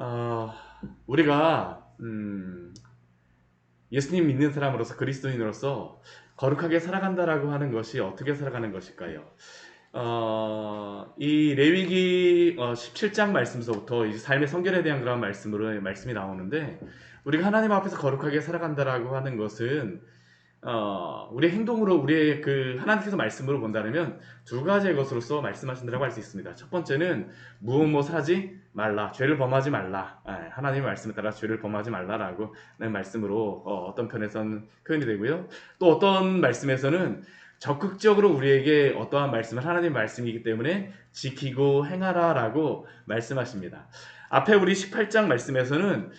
어, 우리가 예수님 믿는 사람으로서 그리스도인으로서 거룩하게 살아간다라고 하는 것이 어떻게 살아가는 것일까요? 이 레위기 17장 말씀서부터 이제 삶의 성결에 대한 그런 말씀이 나오는데 우리가 하나님 앞에서 거룩하게 살아간다라고 하는 것은 우리의 행동으로 우리의 그 하나님께서 말씀으로 본다면 두 가지의 것으로서 말씀하신다고 할 수 있습니다. 첫 번째는 무엇을 하지 말라, 죄를 범하지 말라. 하나님의 말씀에 따라 죄를 범하지 말라라고 하는 말씀으로 어떤 편에서는 표현이 되고요. 또 어떤 말씀에서는 적극적으로 우리에게 어떠한 말씀을 하나님의 말씀이기 때문에 지키고 행하라라고 말씀하십니다. 앞에 우리 18장 말씀에서는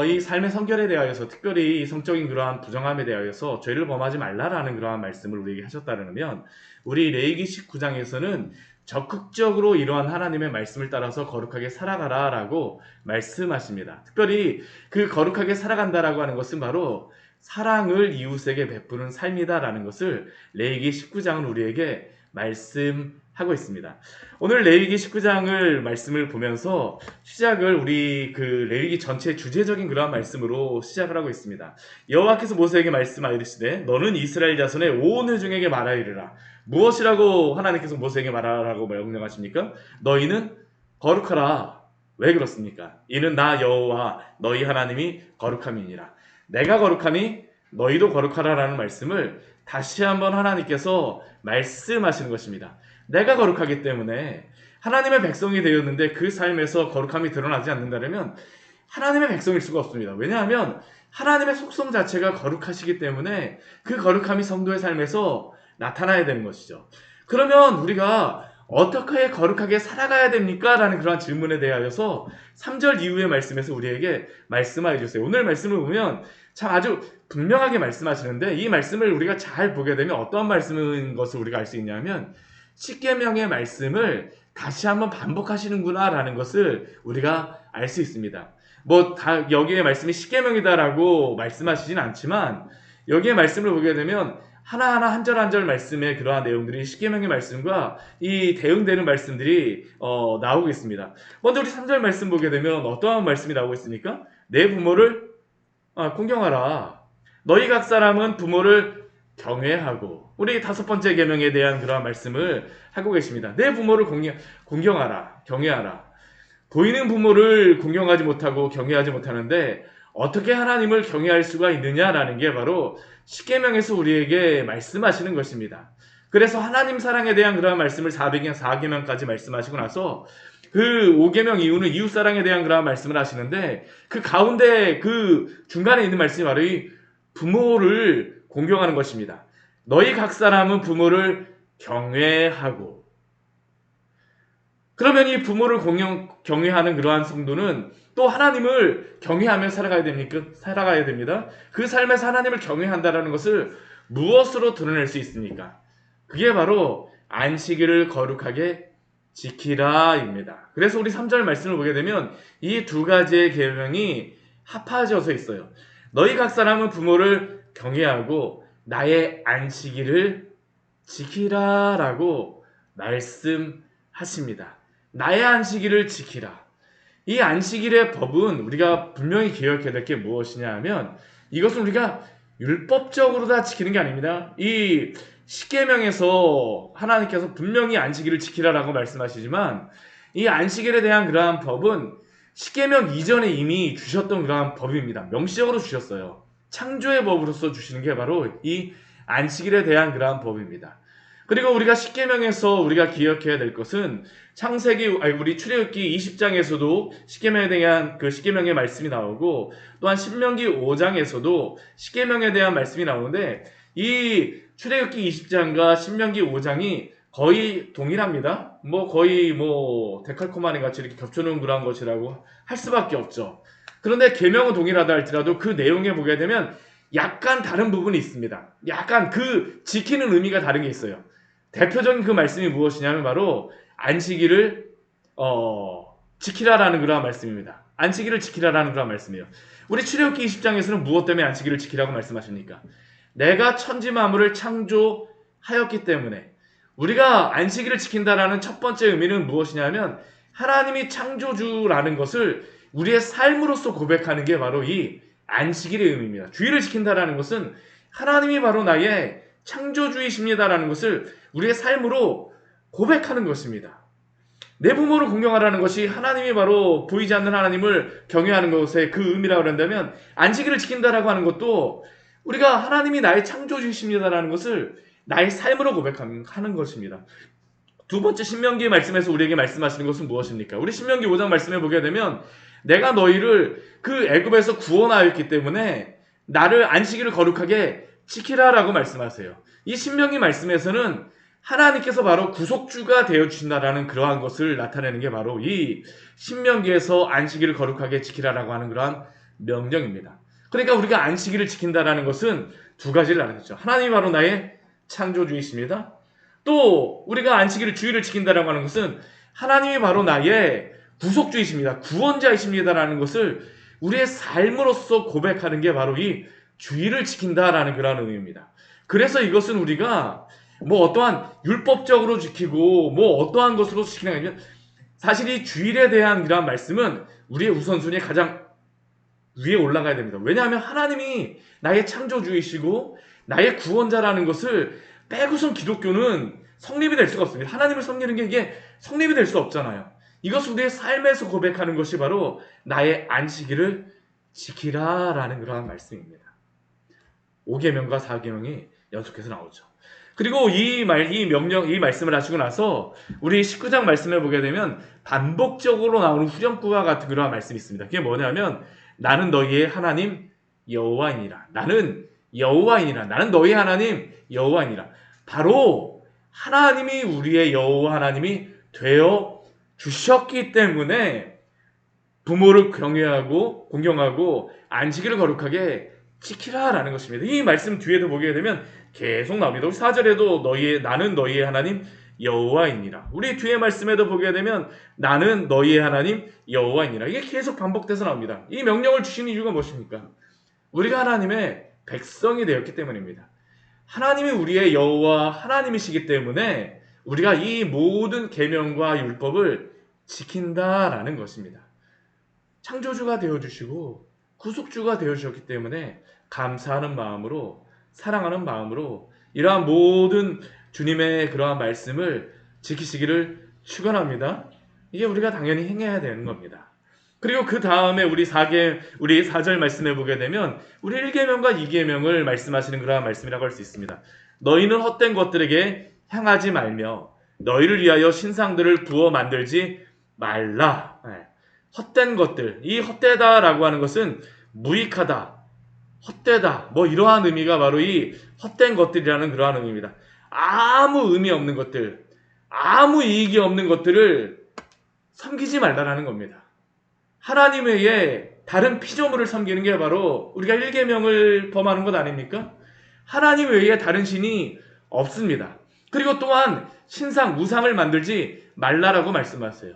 이 삶의 성결에 대하여서 특별히 성적인 그러한 부정함에 대하여서 죄를 범하지 말라라는 그러한 말씀을 우리에게 하셨다면 우리 레위기 19장에서는 적극적으로 이러한 하나님의 말씀을 따라서 거룩하게 살아가라라고 말씀하십니다. 특별히 그 거룩하게 살아간다라고 하는 것은 바로 사랑을 이웃에게 베푸는 삶이다라는 것을 레위기 19장은 우리에게 말씀하고 있습니다. 오늘 레위기 19장을 말씀을 보면서 시작을 우리 그 레위기 전체 주제적인 그러한 말씀으로 시작을 하고 있습니다. 여호와께서 모세에게 말씀하시되 너는 이스라엘 자손의 온 회중에게 말하이르라. 무엇이라고 하나님께서 모세에게 말하라고 명령하십니까? 너희는 거룩하라. 왜 그렇습니까? 이는 나 여호와 너희 하나님이 거룩함이니라. 내가 거룩하니 너희도 거룩하라라는 말씀을 다시 한번 하나님께서 말씀하시는 것입니다. 내가 거룩하기 때문에 하나님의 백성이 되었는데 그 삶에서 거룩함이 드러나지 않는다면 하나님의 백성일 수가 없습니다. 왜냐하면 하나님의 속성 자체가 거룩하시기 때문에 그 거룩함이 성도의 삶에서 나타나야 되는 것이죠. 그러면 우리가 어떻게 거룩하게 살아가야 됩니까? 라는 그런 질문에 대하여서 3절 이후의 말씀에서 우리에게 말씀하여 주세요. 오늘 말씀을 보면 참 아주 분명하게 말씀하시는데 이 말씀을 우리가 잘 보게 되면 어떤 말씀인 것을 우리가 알 수 있냐면 십계명의 말씀을 다시 한번 반복하시는구나 라는 것을 우리가 알 수 있습니다. 여기에 말씀이 십계명이다라고 말씀하시진 않지만 여기에 말씀을 보게 되면 하나하나 한 절 한 절 말씀의 그러한 내용들이 십계명의 말씀과 이 대응되는 말씀들이 나오고 있습니다. 먼저 우리 3절 말씀 보게 되면 어떠한 말씀이 나오고 있습니까? 내 부모를 공경하라. 너희 각 사람은 부모를 경외하고 우리 다섯 번째 계명에 대한 그러한 말씀을 하고 계십니다. 내 부모를 공경하라. 경외하라. 보이는 부모를 공경하지 못하고 경외하지 못하는데 어떻게 하나님을 경외할 수가 있느냐라는 게 바로 십계명에서 우리에게 말씀하시는 것입니다. 그래서 하나님 사랑에 대한 그러한 말씀을 4계명까지 말씀하시고 나서 그 5계명 이후는 이웃사랑에 대한 그러한 말씀을 하시는데 그 가운데 그 중간에 있는 말씀이 바로 이 부모를 공경하는 것입니다. 너희 각 사람은 부모를 경외하고 그러면 이 부모를 경외하는 그러한 성도는 또 하나님을 경외하며 살아가야 됩니다. 그 삶에서 하나님을 경외한다는 것을 무엇으로 드러낼 수 있습니까? 그게 바로 안식일을 거룩하게 지키라입니다. 그래서 우리 3절 말씀을 보게 되면 이 두 가지의 계명이 합하져서 있어요. 너희 각 사람은 부모를 경외하고 나의 안식일을 지키라라고 말씀하십니다. 나의 안식일을 지키라. 이 안식일의 법은 우리가 분명히 기억해야 될 게 무엇이냐 하면 이것은 우리가 율법적으로 다 지키는 게 아닙니다. 이 십계명에서 하나님께서 분명히 안식일을 지키라라고 말씀하시지만 이 안식일에 대한 그러한 법은 십계명 이전에 이미 주셨던 그러한 법입니다. 명시적으로 주셨어요. 창조의 법으로서 주시는 게 바로 이 안식일에 대한 그러한 법입니다. 그리고 우리가 십계명에서 우리가 기억해야 될 것은 우리 출애굽기 20장에서도 십계명에 대한 그 십계명의 말씀이 나오고 또한 신명기 5장에서도 십계명에 대한 말씀이 나오는데 이 출애굽기 20장과 신명기 5장이 거의 동일합니다. 거의 데칼코마니 같이 이렇게 겹쳐놓은 그런 것이라고 할 수밖에 없죠. 그런데 계명은 동일하다 할지라도 그 내용에 보게 되면 약간 다른 부분이 있습니다. 약간 그 지키는 의미가 다른 게 있어요. 대표적인 그 말씀이 무엇이냐면 바로 안식일을 지키라라는 그런 말씀입니다. 안식일을 지키라라는 그런 말씀이에요. 우리 출애굽기 20장에서는 무엇 때문에 안식일을 지키라고 말씀하십니까? 내가 천지 만물을 창조하였기 때문에 우리가 안식일을 지킨다라는 첫 번째 의미는 무엇이냐면 하나님이 창조주라는 것을 우리의 삶으로서 고백하는 게 바로 이 안식일의 의미입니다. 주의를 지킨다라는 것은 하나님이 바로 나의 창조주이십니다라는 것을 우리의 삶으로 고백하는 것입니다. 내 부모를 공경하라는 것이 하나님이 바로 보이지 않는 하나님을 경외하는 것의 그 의미라고 한다면, 안식일을 지킨다라고 하는 것도 우리가 하나님이 나의 창조주이십니다라는 것을 나의 삶으로 고백하는 것입니다. 두 번째 신명기 말씀에서 우리에게 말씀하시는 것은 무엇입니까? 우리 신명기 5장 말씀에 보게 되면 내가 너희를 그 애굽에서 구원하였기 때문에 나를 안식일을 거룩하게 지키라라고 말씀하세요. 이 신명기 말씀에서는 하나님께서 바로 구속주가 되어주신다라는 그러한 것을 나타내는 게 바로 이 신명기에서 안식일을 거룩하게 지키라라고 하는 그러한 명령입니다. 그러니까 우리가 안식일을 지킨다라는 것은 두 가지를 알아듣죠. 하나님이 바로 나의 창조주이십니다. 또 우리가 안식일을 주의를 지킨다라고 하는 것은 하나님이 바로 나의 구속주이십니다. 구원자이십니다라는 것을 우리의 삶으로서 고백하는 게 바로 이 주의를 지킨다라는 그런 의미입니다. 그래서 이것은 우리가 뭐 어떠한 율법적으로 지키고 뭐 어떠한 것으로 지키는 게 아니라 사실 이 주일에 대한 그런 말씀은 우리의 우선순위에 가장 위에 올라가야 됩니다. 왜냐하면 하나님이 나의 창조주이시고 나의 구원자라는 것을 빼고선 기독교는 성립이 될 수가 없습니다. 하나님을 섬기는 게 이게 성립이 될 수 없잖아요. 이것을 우리의 삶에서 고백하는 것이 바로 나의 안식일을 지키라라는 그러한 말씀입니다. 5계명과 4계명이 연속해서 나오죠. 그리고 이 말씀을 하시고 나서 우리 19장 말씀을 보게 되면 반복적으로 나오는 후렴구와 같은 그러한 말씀이 있습니다. 그게 뭐냐면 나는 너희의 하나님 여호와이니라. 나는 여호와이니라. 나는 너희의 하나님 여호와이니라. 바로 하나님이 우리의 여호와 하나님이 되어 주셨기 때문에 부모를 경외하고 공경하고 안식일을 거룩하게 지키라라는 것입니다. 이 말씀 뒤에도 보게 되면 계속 나옵니다. 우리 4절에도 나는 너희의 하나님 여호와이니라. 우리 뒤에 말씀에도 보게 되면 나는 너희의 하나님 여호와이니라. 이게 계속 반복돼서 나옵니다. 이 명령을 주신 이유가 무엇입니까? 우리가 하나님의 백성이 되었기 때문입니다. 하나님이 우리의 여호와 하나님이시기 때문에 우리가 이 모든 계명과 율법을 지킨다라는 것입니다. 창조주가 되어주시고 구속주가 되어주셨기 때문에 감사하는 마음으로 사랑하는 마음으로 이러한 모든 주님의 그러한 말씀을 지키시기를 축원합니다. 이게 우리가 당연히 행해야 되는 겁니다. 그리고 그 다음에 우리 4절 말씀해 보게 되면 우리 1계명과 2계명을 말씀하시는 그러한 말씀이라고 할 수 있습니다. 너희는 헛된 것들에게 향하지 말며 너희를 위하여 신상들을 부어 만들지 말라. 헛된 것들, 이 헛되다라고 하는 것은 무익하다, 헛되다, 뭐 이러한 의미가 바로 이 헛된 것들이라는 그러한 의미입니다. 아무 의미 없는 것들, 아무 이익이 없는 것들을 섬기지 말라라는 겁니다. 하나님 외에 다른 피조물을 섬기는 게 바로 우리가 1계명을 범하는 것 아닙니까? 하나님 외에 다른 신이 없습니다. 그리고 또한 신상, 우상을 만들지 말라라고 말씀하세요.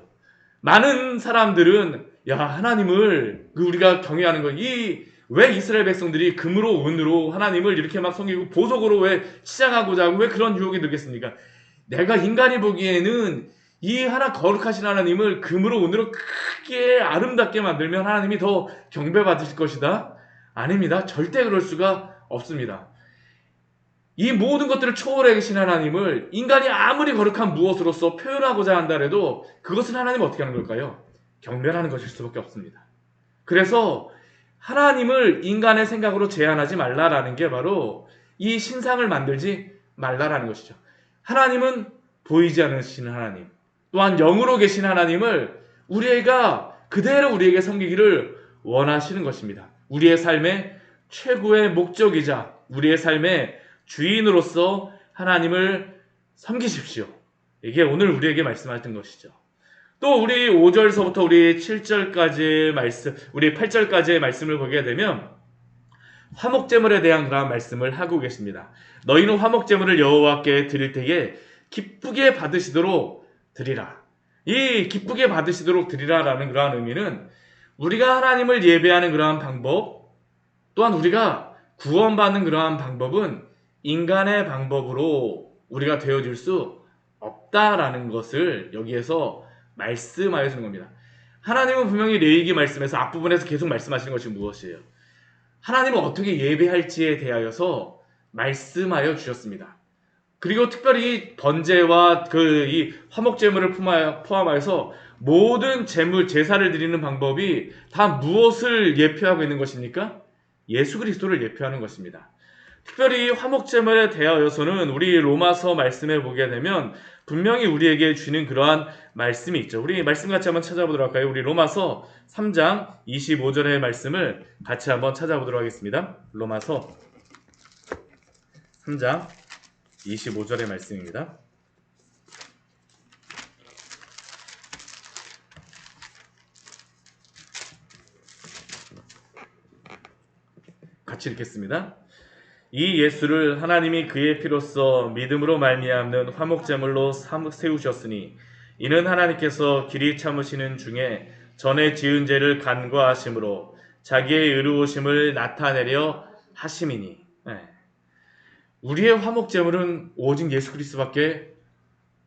많은 사람들은 하나님을 우리가 경외하는 거, 왜 이스라엘 백성들이 금으로 은으로 하나님을 이렇게 막 섬기고 보석으로 왜 치장하고자 하고 왜 그런 유혹이 들겠습니까? 내가 인간이 보기에는 이 하나 거룩하신 하나님을 금으로 은으로 크게 아름답게 만들면 하나님이 더 경배받으실 것이다? 아닙니다. 절대 그럴 수가 없습니다. 이 모든 것들을 초월해 계신 하나님을 인간이 아무리 거룩한 무엇으로서 표현하고자 한다 해도 그것은 하나님은 어떻게 하는 걸까요? 경멸하는 것일 수밖에 없습니다. 그래서 하나님을 인간의 생각으로 제한하지 말라라는 게 바로 이 신상을 만들지 말라라는 것이죠. 하나님은 보이지 않으시는 하나님, 또한 영으로 계신 하나님을 우리가 그대로 우리에게 섬기기를 원하시는 것입니다. 우리의 삶의 최고의 목적이자 우리의 삶의 주인으로서 하나님을 섬기십시오. 이게 오늘 우리에게 말씀하셨던 것이죠. 또 우리 5절서부터 우리 7절까지의 말씀, 우리 8절까지의 말씀을 보게 되면 화목제물에 대한 그런 말씀을 하고 계십니다. 너희는 화목제물을 여호와께 드릴 때에 기쁘게 받으시도록 드리라. 이 기쁘게 받으시도록 드리라라는 그러한 의미는 우리가 하나님을 예배하는 그러한 방법, 또한 우리가 구원받는 그러한 방법은 인간의 방법으로 우리가 되어질 수 없다라는 것을 여기에서 말씀하여 주는 겁니다. 하나님은 분명히 레위기 말씀에서 앞부분에서 계속 말씀하시는 것이 무엇이에요? 하나님은 어떻게 예배할지에 대하여서 말씀하여 주셨습니다. 그리고 특별히 번제와 이 화목제물을 포함하여서 모든 제물 제사를 드리는 방법이 다 무엇을 예표하고 있는 것입니까? 예수 그리스도를 예표하는 것입니다. 특별히 화목제물에 대하여서는 우리 로마서 말씀에 보게 되면 분명히 우리에게 주는 그러한 말씀이 있죠. 우리 말씀 같이 한번 찾아보도록 할까요? 우리 로마서 3장 25절의 말씀을 같이 한번 찾아보도록 하겠습니다. 로마서 3장 25절의 말씀입니다. 같이 읽겠습니다. 이 예수를 하나님이 그의 피로써 믿음으로 말미암는 화목제물로 세우셨으니 이는 하나님께서 길이 참으시는 중에 전에 지은 죄를 간과하심으로 자기의 의로우심을 나타내려 하심이니. 우리의 화목제물은 오직 예수 그리스도밖에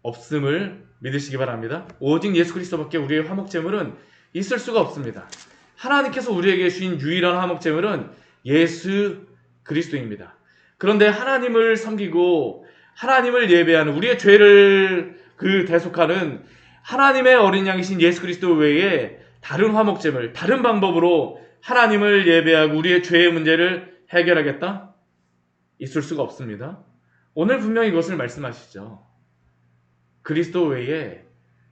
없음을 믿으시기 바랍니다. 오직 예수 그리스도밖에 우리의 화목제물은 있을 수가 없습니다. 하나님께서 우리에게 주신 유일한 화목제물은 예수 그리스도입니다. 그런데 하나님을 섬기고 하나님을 예배하는 우리의 죄를 대속하는 하나님의 어린 양이신 예수 그리스도 외에 다른 화목제물, 다른 방법으로 하나님을 예배하고 우리의 죄의 문제를 해결하겠다? 있을 수가 없습니다. 오늘 분명히 이것을 말씀하시죠. 그리스도 외에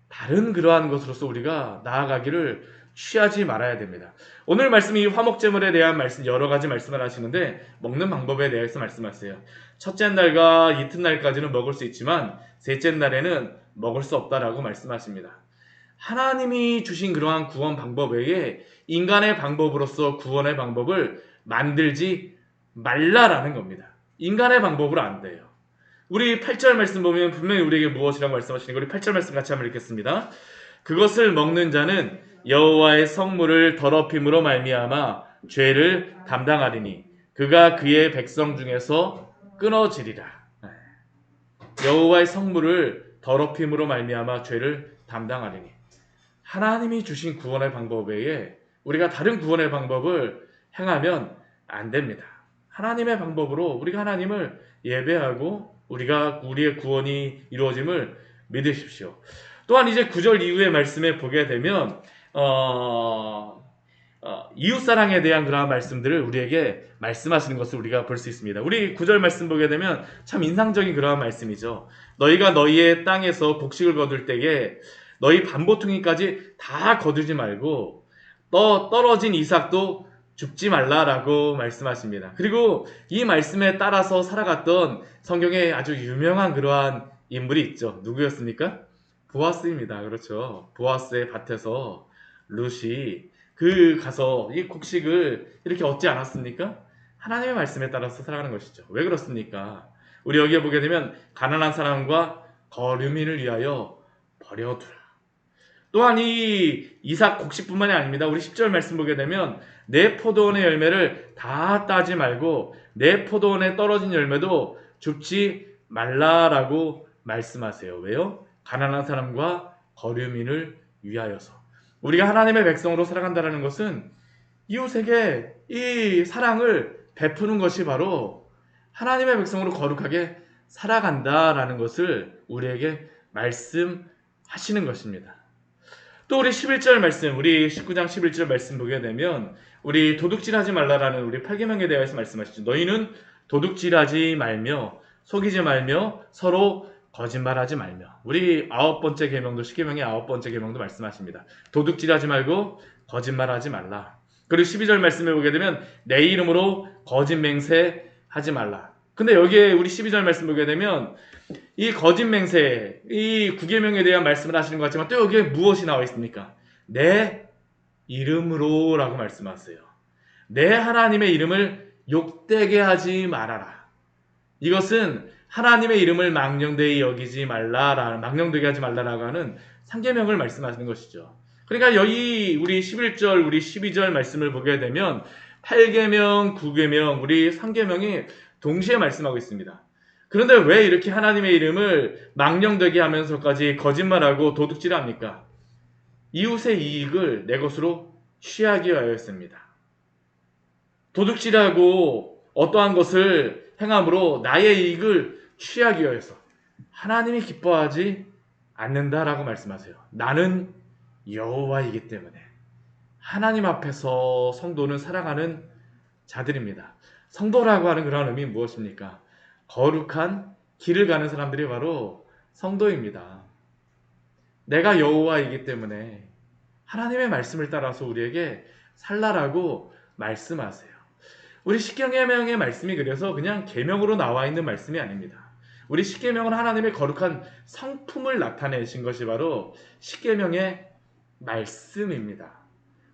다른 그러한 것으로서 우리가 나아가기를 취하지 말아야 됩니다. 오늘 말씀이 화목제물에 대한 말씀 여러 가지 말씀을 하시는데 먹는 방법에 대해서 말씀하세요. 첫째 날과 이튿날까지는 먹을 수 있지만 셋째 날에는 먹을 수 없다라고 말씀하십니다. 하나님이 주신 그러한 구원 방법 외에 인간의 방법으로서 구원의 방법을 만들지 말라라는 겁니다. 인간의 방법으로 안 돼요. 우리 8절 말씀 보면 분명히 우리에게 무엇이라고 말씀하시는 우리 8절 말씀 같이 한번 읽겠습니다. 그것을 먹는 자는 여호와의 성물을 더럽힘으로 말미암아 죄를 담당하리니 그가 그의 백성 중에서 끊어지리라. 여호와의 성물을 더럽힘으로 말미암아 죄를 담당하리니 하나님이 주신 구원의 방법 외에 우리가 다른 구원의 방법을 행하면 안 됩니다. 하나님의 방법으로 우리가 하나님을 예배하고 우리의 구원이 이루어짐을 믿으십시오. 또한 이제 9절 이후의 말씀에 보게 되면 이웃사랑에 대한 그러한 말씀들을 우리에게 말씀하시는 것을 우리가 볼 수 있습니다. 우리 9절 말씀 보게 되면 참 인상적인 그러한 말씀이죠. 너희가 너희의 땅에서 곡식을 거둘 때에 너희 반보퉁이까지 다 거두지 말고 떨어진 이삭도 줍지 말라라고 말씀하십니다. 그리고 이 말씀에 따라서 살아갔던 성경에 아주 유명한 그러한 인물이 있죠. 누구였습니까? 보아스입니다. 그렇죠. 보아스의 밭에서 룻이 가서 이 곡식을 이렇게 얻지 않았습니까? 하나님의 말씀에 따라서 살아가는 것이죠. 왜 그렇습니까? 우리 여기에 보게 되면 가난한 사람과 거류민을 위하여 버려두라. 또한 이 이삭 곡식뿐만이 아닙니다. 우리 10절 말씀 보게 되면 내 포도원의 열매를 다 따지 말고 내 포도원에 떨어진 열매도 줍지 말라라고 말씀하세요. 왜요? 가난한 사람과 거류민을 위하여서. 우리가 하나님의 백성으로 살아간다는 것은 이웃에게 이 사랑을 베푸는 것이 바로 하나님의 백성으로 거룩하게 살아간다라는 것을 우리에게 말씀하시는 것입니다. 또 우리 11절 말씀, 우리 19장 11절 말씀 보게 되면 우리 도둑질하지 말라라는 우리 8계명에 대해서 말씀하시죠. 너희는 도둑질하지 말며 속이지 말며 서로 거짓말하지 말며. 우리 9번째 계명도 10계명의 9번째 계명도 말씀하십니다. 도둑질하지 말고 거짓말하지 말라. 그리고 12절 말씀에 보게 되면 내 이름으로 거짓 맹세하지 말라. 근데 여기에 우리 12절 말씀 보게 되면 이 거짓 맹세, 이 9계명에 대한 말씀을 하시는 것 같지만 또 여기에 무엇이 나와 있습니까? 내 이름으로 라고 말씀하세요. 내 하나님의 이름을 욕되게 하지 말아라. 이것은 하나님의 이름을 망령되게 여기지 말라라, 망령되게 하지 말라라고 하는 3계명을 말씀하시는 것이죠. 그러니까 여기 우리 11절, 우리 12절 말씀을 보게 되면 8계명, 9계명, 우리 3계명이 동시에 말씀하고 있습니다. 그런데 왜 이렇게 하나님의 이름을 망령되게 하면서까지 거짓말하고 도둑질합니까? 이웃의 이익을 내 것으로 취하기 위하였습니다. 도둑질하고 어떠한 것을 행함으로 나의 이익을 취하기 위해서 하나님이 기뻐하지 않는다라고 말씀하세요. 나는 여호와이기 때문에. 하나님 앞에서 성도는 살아가는 자들입니다. 성도라고 하는 그런 의미는 무엇입니까? 거룩한 길을 가는 사람들이 바로 성도입니다. 내가 여호와이기 때문에 하나님의 말씀을 따라서 우리에게 살라라고 말씀하세요. 우리 십계명의 말씀이 그래서 그냥 계명으로 나와 있는 말씀이 아닙니다. 우리 십계명은 하나님의 거룩한 성품을 나타내신 것이 바로 십계명의 말씀입니다.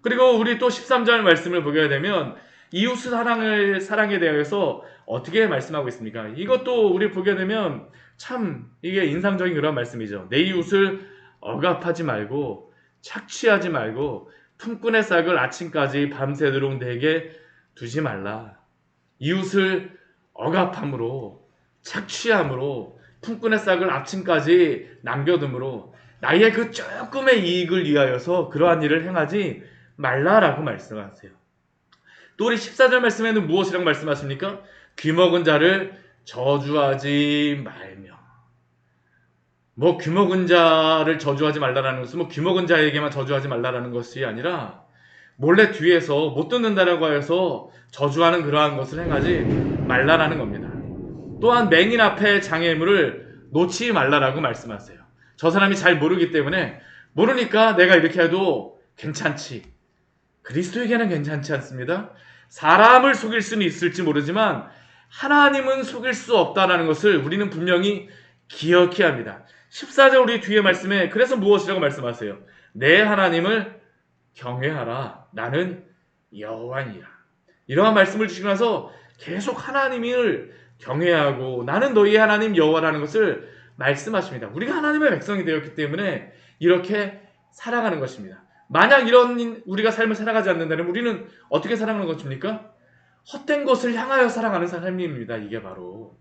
그리고 우리 또 13절 말씀을 보게 되면 이웃 사랑에 대해서 어떻게 말씀하고 있습니까? 이것도 우리 보게 되면 참 이게 인상적인 그런 말씀이죠. 내 이웃을 억압하지 말고 착취하지 말고 품꾼의 싹을 아침까지 밤새도록 내게 두지 말라. 이웃을 억압함으로 착취함으로 품꾼의 싹을 아침까지 남겨둠으로 나의 그 조금의 이익을 위하여서 그러한 일을 행하지 말라라고 말씀하세요. 또 우리 14절 말씀에는 무엇이라고 말씀하십니까? 귀먹은 자를 저주하지 말며. 귀먹은 자를 저주하지 말라라는 것은 귀먹은 자에게만 저주하지 말라라는 것이 아니라 몰래 뒤에서 못 듣는다라고 해서 저주하는 그러한 것을 행하지 말라라는 겁니다. 또한 맹인 앞에 장애물을 놓지 말라라고 말씀하세요. 저 사람이 잘 모르기 때문에 모르니까 내가 이렇게 해도 괜찮지. 그리스도에게는 괜찮지 않습니다. 사람을 속일 수는 있을지 모르지만 하나님은 속일 수 없다는 것을 우리는 분명히 기억해야 합니다. 14절 우리 뒤에 말씀에 그래서 무엇이라고 말씀하세요? 내 하나님을 경외하라. 나는 여호와니라. 이러한 말씀을 주시고 나서 계속 하나님을 경외하고 나는 너희의 하나님 여호와라는 것을 말씀하십니다. 우리가 하나님의 백성이 되었기 때문에 이렇게 살아가는 것입니다. 만약 이런 우리가 삶을 살아가지 않는다면 우리는 어떻게 살아가는 것입니까? 헛된 것을 향하여 살아가는 삶입니다. 이게 바로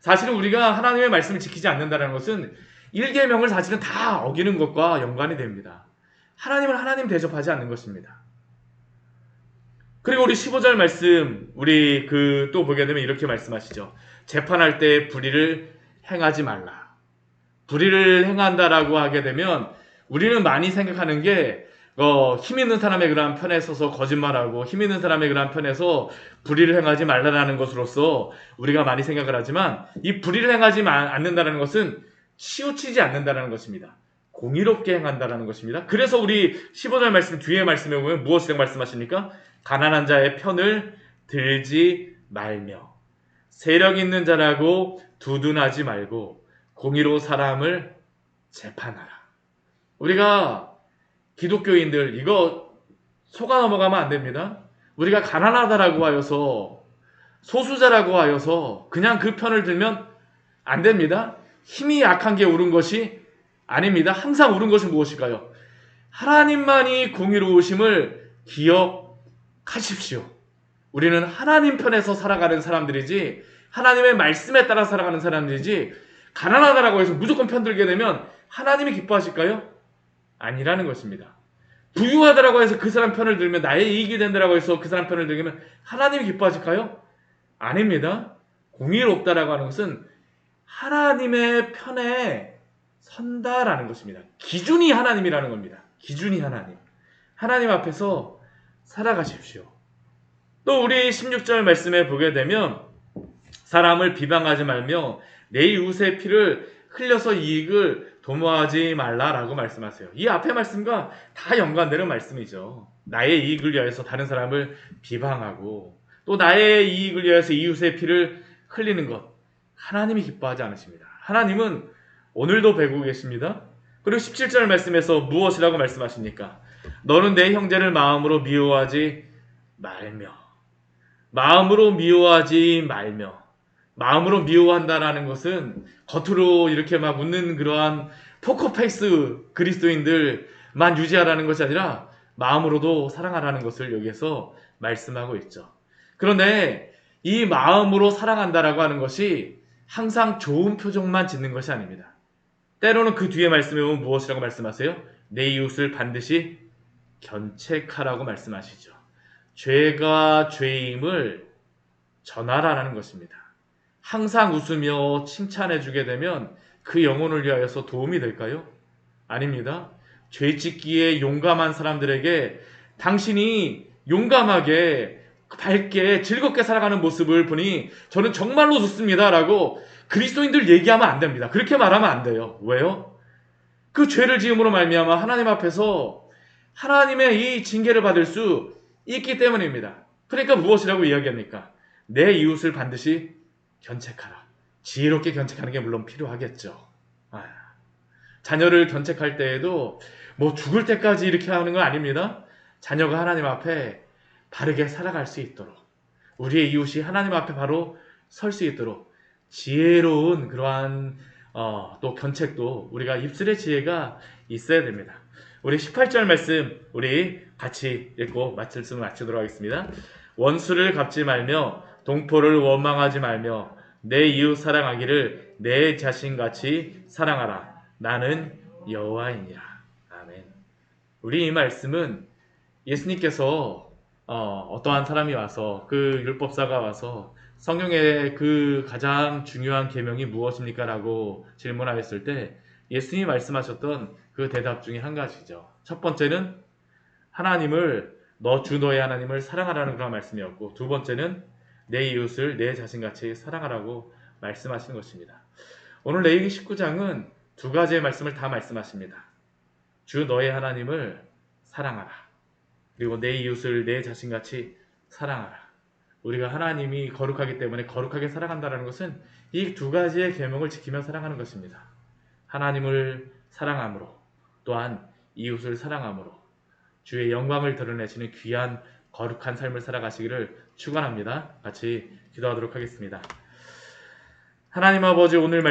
사실은 우리가 하나님의 말씀을 지키지 않는다는 것은 일계명을 사실은 다 어기는 것과 연관이 됩니다. 하나님을 하나님 대접하지 않는 것입니다. 그리고 우리 15절 말씀 우리 또 보게 되면 이렇게 말씀하시죠. 재판할 때 불의를 행하지 말라. 불의를 행한다라고 하게 되면 우리는 많이 생각하는 게 힘 있는 사람의 그러한 편에 서서 거짓말하고 힘 있는 사람의 그러한 편에서 불의를 행하지 말라라는 것으로서 우리가 많이 생각을 하지만 이 불의를 행하지 않는다는 것은 치우치지 않는다는 것입니다. 공의롭게 행한다는 것입니다. 그래서 우리 15절 말씀 뒤에 말씀에 보면 무엇이라고 말씀하십니까? 가난한 자의 편을 들지 말며 세력 있는 자라고 두둔하지 말고 공의로 사람을 재판하라. 우리가 기독교인들 이거 속아 넘어가면 안 됩니다. 우리가 가난하다라고 하여서 소수자라고 하여서 그냥 그 편을 들면 안 됩니다. 힘이 약한 게 옳은 것이 아닙니다. 항상 옳은 것은 무엇일까요? 하나님만이 공의로우심을 기억하십시오. 우리는 하나님 편에서 살아가는 사람들이지 하나님의 말씀에 따라 살아가는 사람들이지 가난하다라고 해서 무조건 편들게 되면 하나님이 기뻐하실까요? 아니라는 것입니다. 부유하다라고 해서 그 사람 편을 들면 나의 이익이 된다라고 해서 그 사람 편을 들면 하나님이 기뻐하실까요? 아닙니다. 공의롭다라고 하는 것은 하나님의 편에 선다라는 것입니다. 기준이 하나님이라는 겁니다. 기준이 하나님. 하나님 앞에서 살아가십시오. 또 우리 16절 말씀에 보게 되면 사람을 비방하지 말며 내 이웃의 피를 흘려서 이익을 도모하지 말라라고 말씀하세요. 이 앞의 말씀과 다 연관되는 말씀이죠. 나의 이익을 위해서 다른 사람을 비방하고 또 나의 이익을 위해서 이웃의 피를 흘리는 것 하나님이 기뻐하지 않으십니다. 하나님은 오늘도 배고 계십니다. 그리고 17절 말씀에서 무엇이라고 말씀하십니까? 너는 내 형제를 마음으로 미워하지 말며 마음으로 미워하지 말며 마음으로 미워한다라는 것은 겉으로 이렇게 막 웃는 그러한 포커페이스 그리스도인들만 유지하라는 것이 아니라 마음으로도 사랑하라는 것을 여기에서 말씀하고 있죠. 그런데 이 마음으로 사랑한다라고 하는 것이 항상 좋은 표정만 짓는 것이 아닙니다. 때로는 그 뒤에 말씀해 보면 무엇이라고 말씀하세요? 내 이웃을 반드시 견책하라고 말씀하시죠. 죄가 죄임을 전하라는 것입니다. 항상 웃으며 칭찬해주게 되면 그 영혼을 위하여서 도움이 될까요? 아닙니다. 죄 짓기에 용감한 사람들에게 당신이 용감하게 밝게 즐겁게 살아가는 모습을 보니 저는 정말로 좋습니다 라고 그리스도인들 얘기하면 안 됩니다. 그렇게 말하면 안 돼요. 왜요? 그 죄를 지음으로 말미암아 하나님 앞에서 하나님의 이 징계를 받을 수 있기 때문입니다. 그러니까 무엇이라고 이야기합니까? 내 이웃을 반드시 견책하라. 지혜롭게 견책하는 게 물론 필요하겠죠. 자녀를 견책할 때에도 뭐 죽을 때까지 이렇게 하는 건 아닙니다. 자녀가 하나님 앞에 바르게 살아갈 수 있도록, 우리의 이웃이 하나님 앞에 바로 설 수 있도록 지혜로운 그러한 또 견책도 우리가 입술의 지혜가 있어야 됩니다. 우리 18절 말씀 우리 같이 읽고 말씀을 마치도록 하겠습니다. 원수를 갚지 말며 동포를 원망하지 말며 내 이웃 사랑하기를 내 자신같이 사랑하라. 나는 여호와이니라. 아멘. 우리 이 말씀은 예수님께서 어떠한 사람이 와서 그 율법사가 와서 성경의 그 가장 중요한 계명이 무엇입니까? 라고 질문하였을 때 예수님이 말씀하셨던 그 대답 중에 한 가지죠. 첫 번째는 하나님을 주 너의 하나님을 사랑하라는 그런 말씀이었고, 두 번째는 내 이웃을 내 자신같이 사랑하라고 말씀하시는 것입니다. 오늘 레위기 19장은 두 가지의 말씀을 다 말씀하십니다. 주 너의 하나님을 사랑하라. 그리고 내 이웃을 내 자신같이 사랑하라. 우리가 하나님이 거룩하기 때문에 거룩하게 살아간다는 것은 이 두 가지의 계명을 지키며 살아가는 것입니다. 하나님을 사랑함으로 또한 이웃을 사랑함으로 주의 영광을 드러내시는 귀한 거룩한 삶을 살아가시기를 축원합니다. 같이 기도하도록 하겠습니다. 하나님 아버지, 오늘